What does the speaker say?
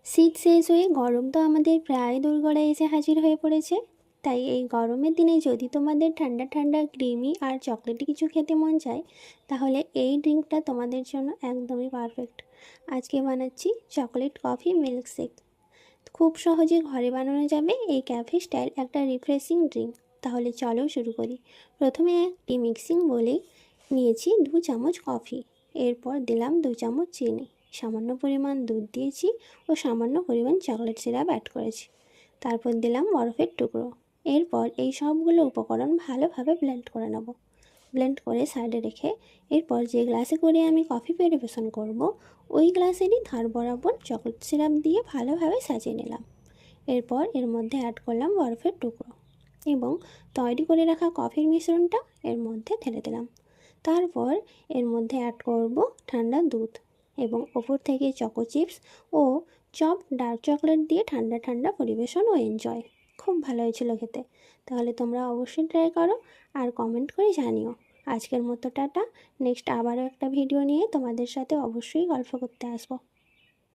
শীত শেষ হয়ে গরম তো আমাদের প্রায় দোরগোড়ায় এসে হাজির হয়ে পড়েছে। তাই এই গরমের দিনে যদি তোমাদের ঠান্ডা ঠান্ডা ক্রিমি আর চকলেটি কিছু খেতে মন চায়, তাহলে এই ড্রিঙ্কটা তোমাদের জন্য একদমই পারফেক্ট। আজকে বানাচ্ছি চকলেট কফি মিল্ক শেক। খুব সহজে ঘরে বানানো যাবে এই ক্যাফে স্টাইল একটা রিফ্রেশিং ড্রিঙ্ক। তাহলে চলো শুরু করি। প্রথমে একটি মিক্সিং বলে নিয়েছি 2 চামচ কফি, এরপর দিলাম 2 চামচ চিনি, সামান্য পরিমাণ দুধ দিয়েছি ও সামান্য পরিমাণ চকলেট সিরাপ অ্যাড করেছি। তারপর দিলাম বরফের টুকরো। এরপর এই সবগুলো উপকরণ ভালোভাবে ব্লেন্ড করে নেব। ব্লেন্ড করে সাইডে রেখে এরপর যে গ্লাসে করে আমি কফি পরিবেশন করব, ওই গ্লাসেরই ধার বরাবর চকলেট সিরাপ দিয়ে ভালোভাবে সাজিয়ে নিলাম। এরপর এর মধ্যে অ্যাড করলাম বরফের টুকরো এবং তৈরি করে রাখা কফির মিশ্রণটা এর মধ্যে ঢেলে দিলাম। তারপর এর মধ্যে অ্যাড করব ঠান্ডা দুধ এবং ওপর থেকে চকো চিপস ও চপ ডার্ক চকলেট দিয়ে ঠান্ডা ঠান্ডা পরিবেশন ও এনজয়। খুব ভালো হয়েছিল খেতে। তাহলে তোমরা অবশ্যই ট্রাই করো আর কমেন্ট করে জানিও। আজকের মতো টাটা। নেক্সট আবারও একটা ভিডিও নিয়ে তোমাদের সাথে অবশ্যই গল্প করতে আসবো।